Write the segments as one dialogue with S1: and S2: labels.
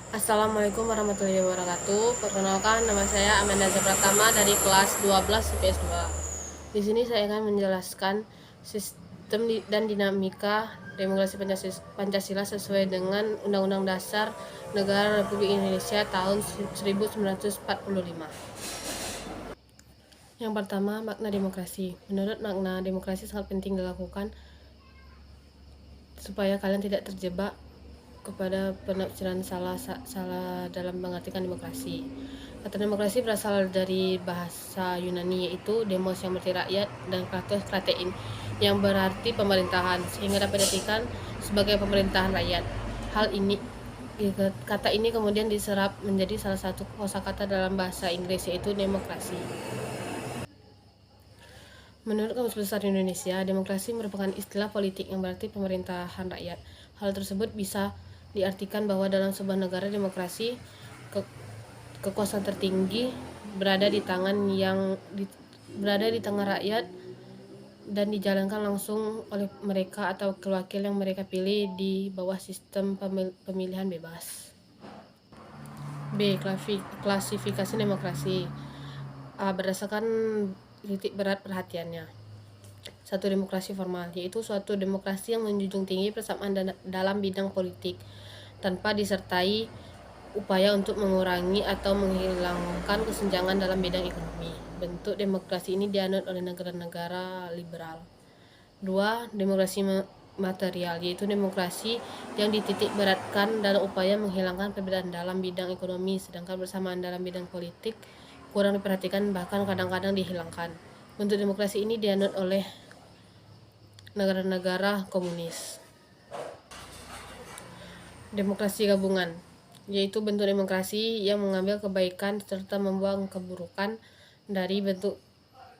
S1: Assalamualaikum warahmatullahi wabarakatuh. Perkenalkan, nama saya Amanda Zapratama dari kelas 12 IPS 2. Di sini saya akan menjelaskan sistem dan dinamika demokrasi Pancasila sesuai dengan Undang-Undang Dasar Negara Republik Indonesia tahun 1945. Yang pertama, makna demokrasi. Menurut makna demokrasi sangat penting dilakukan supaya kalian tidak terjebak kepada penafsiran salah dalam mengartikan demokrasi. Kata demokrasi berasal dari bahasa Yunani, yaitu demos yang berarti rakyat dan kratos kratein yang berarti pemerintahan, sehingga dapat diartikan sebagai pemerintahan rakyat. Kata ini kemudian diserap menjadi salah satu kosakata dalam bahasa Inggris, yaitu demokrasi. Menurut Kamus Besar Indonesia, demokrasi merupakan istilah politik yang berarti pemerintahan rakyat. Hal tersebut bisa diartikan bahwa dalam sebuah negara demokrasi, kekuasaan tertinggi berada di tangan rakyat dan dijalankan langsung oleh mereka atau wakil yang mereka pilih di bawah sistem pemilihan bebas. B. Klasifikasi demokrasi. Berdasarkan titik berat perhatiannya. 1. Demokrasi formal, yaitu suatu demokrasi yang menjunjung tinggi persamaan dalam bidang politik tanpa disertai upaya untuk mengurangi atau menghilangkan kesenjangan dalam bidang ekonomi. Bentuk demokrasi ini dianut oleh negara-negara liberal. 2. Demokrasi material, yaitu demokrasi yang dititik beratkan dalam upaya menghilangkan perbedaan dalam bidang ekonomi, sedangkan persamaan dalam bidang politik kurang diperhatikan, bahkan kadang-kadang dihilangkan. Bentuk demokrasi ini dianut oleh negara-negara komunis. Demokrasi gabungan, yaitu bentuk demokrasi yang mengambil kebaikan serta membuang keburukan dari bentuk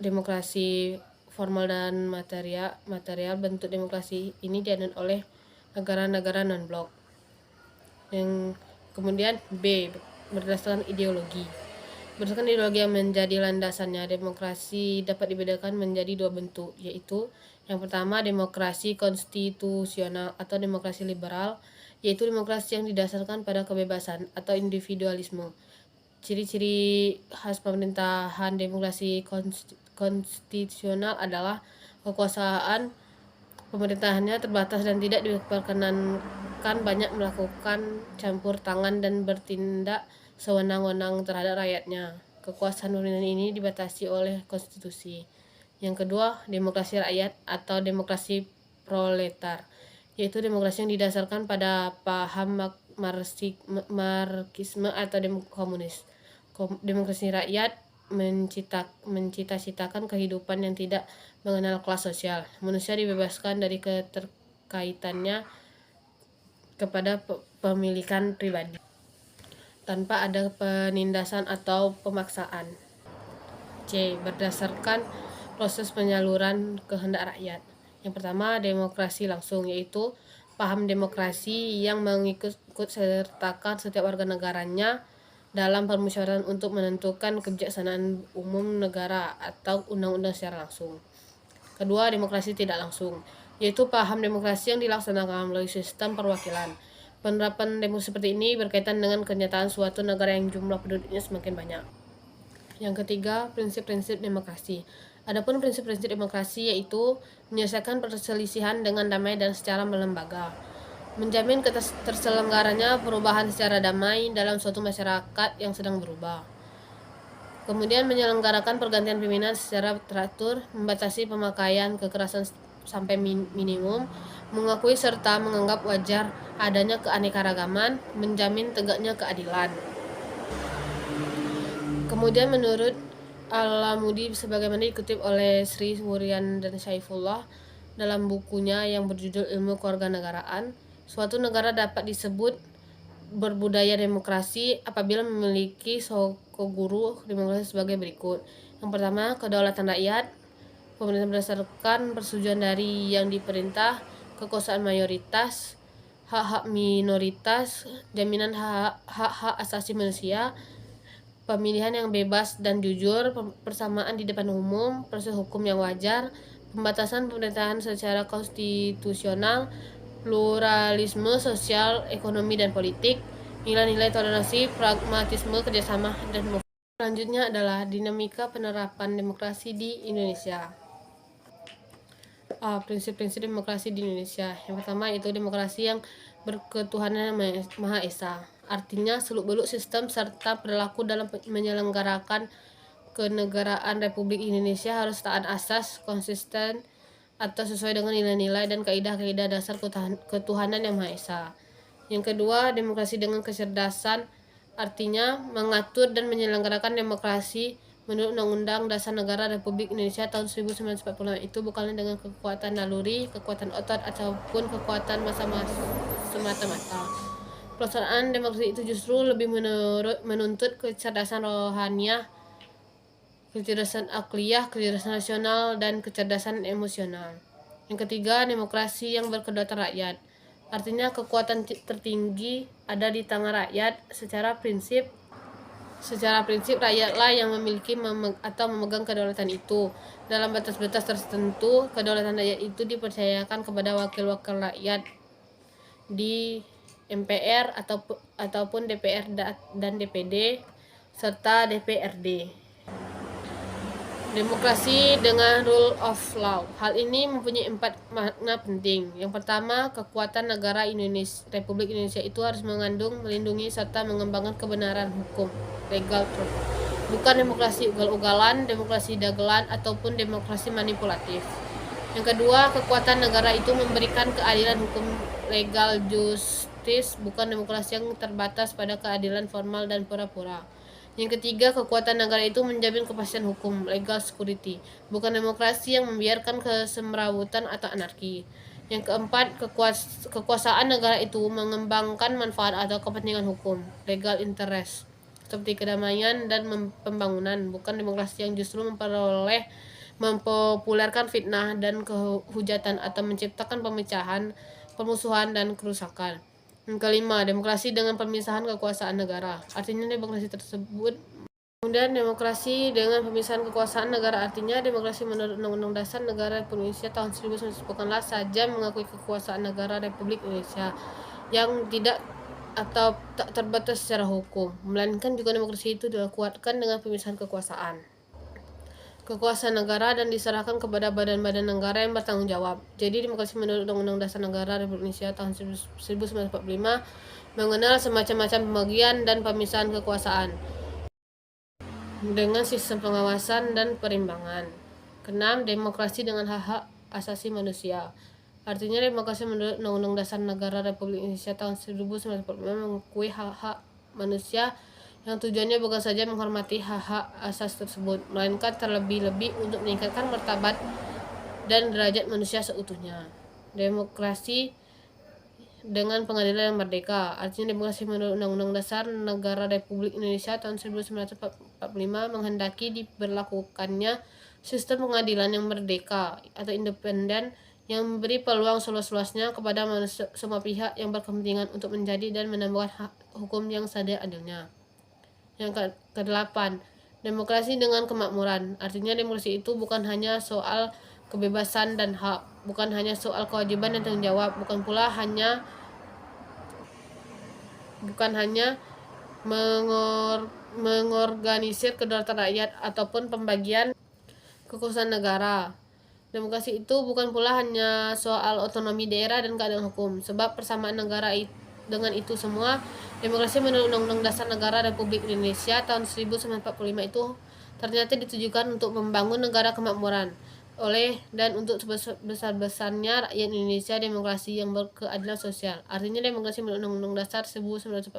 S1: demokrasi formal dan material. Bentuk demokrasi ini dianut oleh negara-negara non-blok. Yang kemudian B, berdasarkan ideologi. Berdasarkan ideologi yang menjadi landasannya, demokrasi dapat dibedakan menjadi dua bentuk, yaitu yang pertama demokrasi konstitusional atau demokrasi liberal, yaitu demokrasi yang didasarkan pada kebebasan atau individualisme. Ciri-ciri khas pemerintahan demokrasi konstitusional adalah kekuasaan pemerintahannya terbatas dan tidak diperkenankan banyak melakukan campur tangan dan bertindak sewenang-wenang terhadap rakyatnya. Kekuasaan pemerintahan ini dibatasi oleh konstitusi. Yang kedua, demokrasi rakyat atau demokrasi proletar, yaitu demokrasi yang didasarkan pada paham marxisme atau komunis. Demokrasi rakyat mencita-citakan kehidupan yang tidak mengenal kelas sosial. Manusia dibebaskan dari keterkaitannya kepada pemilikan pribadi tanpa ada penindasan atau pemaksaan. C. Berdasarkan proses penyaluran kehendak rakyat. Yang pertama, demokrasi langsung, yaitu paham demokrasi yang mengikut sertakan setiap warga negaranya dalam permusyawaratan untuk menentukan kebijaksanaan umum negara atau undang-undang secara langsung. Kedua, demokrasi tidak langsung, yaitu paham demokrasi yang dilaksanakan melalui sistem perwakilan. Penerapan demokrasi seperti ini berkaitan dengan kenyataan suatu negara yang jumlah penduduknya semakin banyak. Yang ketiga, prinsip-prinsip demokrasi. Adapun prinsip-prinsip demokrasi yaitu menyelesaikan perselisihan dengan damai dan secara melembaga, menjamin terselenggaranya perubahan secara damai dalam suatu masyarakat yang sedang berubah. Kemudian menyelenggarakan pergantian pimpinan secara teratur, membatasi pemakaian kekerasan sampai minimum, mengakui serta menganggap wajar adanya keanekaragaman, menjamin tegaknya keadilan. Kemudian menurut Al-Lamudi, sebagaimana dikutip oleh Sri Wuryan dan Saifullah dalam bukunya yang berjudul Ilmu Kewarganegaraan, suatu negara dapat disebut berbudaya demokrasi apabila memiliki sokoguru demokrasi sebagai berikut. Yang pertama, kedaulatan rakyat. Pemerintah berdasarkan persetujuan dari yang diperintah, kekuasaan mayoritas, hak-hak minoritas, jaminan hak-hak asasi manusia, pemilihan yang bebas dan jujur, persamaan di depan umum, proses hukum yang wajar, pembatasan pemerintahan secara konstitusional, pluralisme sosial, ekonomi dan politik, nilai-nilai toleransi, pragmatisme, kerjasama, dan demokrasi. Selanjutnya adalah dinamika penerapan demokrasi di Indonesia. Prinsip-prinsip demokrasi di Indonesia. Yang pertama itu demokrasi yang berketuhanan yang Maha Esa. Artinya seluk-beluk sistem serta perilaku dalam menyelenggarakan kenegaraan Republik Indonesia harus taat asas, konsisten, atau sesuai dengan nilai-nilai dan kaidah-kaidah dasar ketuhanan yang Maha Esa. Yang kedua, demokrasi dengan kecerdasan, artinya mengatur dan menyelenggarakan demokrasi menurut Undang-Undang Dasar Negara Republik Indonesia tahun 1945 itu bukanlah dengan kekuatan naluri, kekuatan otot, ataupun kekuatan semata-mata. Pelaksanaan demokrasi itu justru lebih menuntut kecerdasan rohaniah, kecerdasan akliyah, kecerdasan nasional, dan kecerdasan emosional. Yang ketiga, demokrasi yang berkedaulatan rakyat. Artinya kekuatan tertinggi ada di tangan rakyat. Secara prinsip rakyatlah yang memiliki atau memegang kedaulatan itu. Dalam batas-batas tertentu, kedaulatan rakyat itu dipercayakan kepada wakil-wakil rakyat di MPR ataupun DPR dan DPD serta DPRD. Demokrasi dengan rule of law. Hal ini mempunyai 4 makna penting. Yang pertama, kekuatan negara Republik Indonesia itu harus mengandung, melindungi, serta mengembangkan kebenaran hukum, legal truth. Bukan demokrasi ugal-ugalan, demokrasi dagelan, ataupun demokrasi manipulatif. Yang kedua, kekuatan negara itu memberikan keadilan hukum, legal justice, bukan demokrasi yang terbatas pada keadilan formal dan pura-pura. Yang ketiga, kekuatan negara itu menjamin kepastian hukum, legal security, bukan demokrasi yang membiarkan kesemrawutan atau anarki. Yang keempat, kekuasaan negara itu mengembangkan manfaat atau kepentingan hukum, legal interest, seperti kedamaian dan pembangunan, bukan demokrasi yang justru mempopulerkan fitnah dan kehujatan atau menciptakan pemecahan, permusuhan, dan kerusakan. Yang kelima, demokrasi dengan pemisahan kekuasaan negara. Artinya demokrasi tersebut. Kemudian demokrasi dengan pemisahan kekuasaan negara, artinya demokrasi menurut Undang-Undang Dasar Negara Republik Indonesia tahun 1945 bukanlah saja mengakui kekuasaan negara Republik Indonesia yang tidak atau tak terbatas secara hukum, melainkan juga demokrasi itu dikuatkan dengan pemisahan kekuasaan negara dan diserahkan kepada badan-badan negara yang bertanggung jawab. Jadi demokrasi menurut Undang-Undang Dasar Negara Republik Indonesia tahun 1945 mengenal semacam-macam pembagian dan pemisahan kekuasaan dengan sistem pengawasan dan perimbangan. Keenam, demokrasi dengan hak-hak asasi manusia. Artinya demokrasi menurut Undang-Undang Dasar Negara Republik Indonesia tahun 1945 mengakui hak-hak manusia yang tujuannya bukan saja menghormati hak-hak asas tersebut, melainkan terlebih-lebih untuk meningkatkan martabat dan derajat manusia seutuhnya. Demokrasi dengan pengadilan yang merdeka. Artinya demokrasi menurut Undang-Undang Dasar Negara Republik Indonesia tahun 1945 menghendaki diberlakukannya sistem pengadilan yang merdeka atau independen yang memberi peluang seluas-luasnya kepada semua pihak yang berkepentingan untuk menjadi dan menambahkan hukum yang seadil-adilnya. Yang ke-8, demokrasi dengan kemakmuran. Artinya demokrasi itu bukan hanya soal kebebasan dan hak, bukan hanya soal kewajiban dan tanggung jawab, bukan hanya mengorganisir kedaulatan rakyat ataupun pembagian kekuasaan negara. Demokrasi itu bukan pula hanya soal otonomi daerah dan keadilan hukum, sebab persamaan negara dengan itu semua. Demokrasi menurut Undang-Undang Dasar Negara Republik Indonesia tahun 1945 itu ternyata ditujukan untuk membangun negara kemakmuran oleh dan untuk sebesar-besarnya rakyat Indonesia, demokrasi yang berkeadilan sosial. Artinya demokrasi menurut Undang-Undang Dasar 1945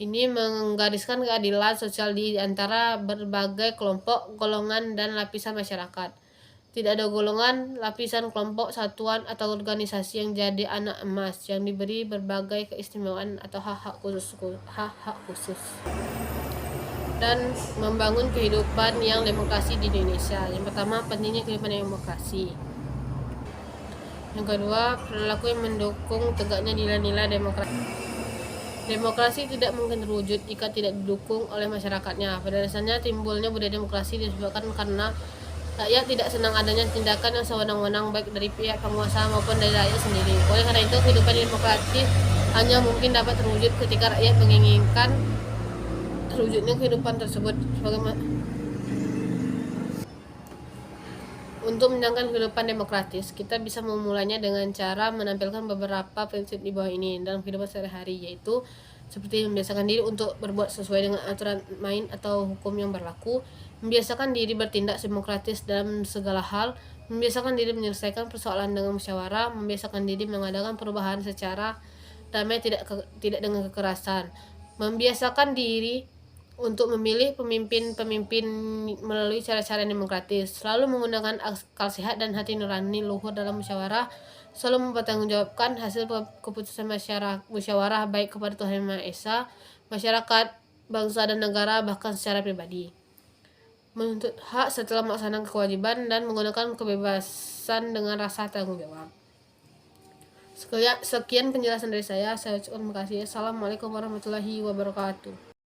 S1: ini menggariskan keadilan sosial di antara berbagai kelompok, golongan, dan lapisan masyarakat. Tidak ada golongan, lapisan, kelompok, satuan, atau organisasi yang jadi anak emas yang diberi berbagai keistimewaan atau hak-hak khusus dan membangun kehidupan yang demokrasi di Indonesia. Yang pertama, pentingnya kehidupan yang demokrasi. Yang kedua, perilaku yang mendukung tegaknya nilai-nilai demokrasi. Demokrasi tidak mungkin terwujud jika tidak didukung oleh masyarakatnya. Pada dasarnya timbulnya budaya demokrasi disebabkan karena rakyat tidak senang adanya tindakan yang sewenang-wenang baik dari pihak penguasa maupun dari rakyat sendiri. Oleh karena itu, kehidupan demokratis hanya mungkin dapat terwujud ketika rakyat menginginkan terwujudnya kehidupan tersebut. Untuk menjalankan kehidupan demokratis, kita bisa memulainya dengan cara menampilkan beberapa prinsip di bawah ini dalam kehidupan sehari-hari, yaitu seperti membiasakan diri untuk berbuat sesuai dengan aturan main atau hukum yang berlaku, membiasakan diri bertindak demokratis dalam segala hal, membiasakan diri menyelesaikan persoalan dengan musyawarah, membiasakan diri mengadakan perubahan secara damai, tidak dengan kekerasan, membiasakan diri untuk memilih pemimpin-pemimpin melalui cara-cara demokratis, selalu menggunakan akal sehat dan hati nurani luhur dalam musyawarah, selalu mempertanggungjawabkan hasil keputusan musyawarah baik kepada Tuhan Yang Maha Esa, masyarakat, bangsa dan negara, bahkan secara pribadi. Menuntut hak setelah melaksanakan kewajiban dan menggunakan kebebasan dengan rasa tanggung jawab. Sekian penjelasan dari saya ucapkan terima kasih. Assalamualaikum warahmatullahi wabarakatuh.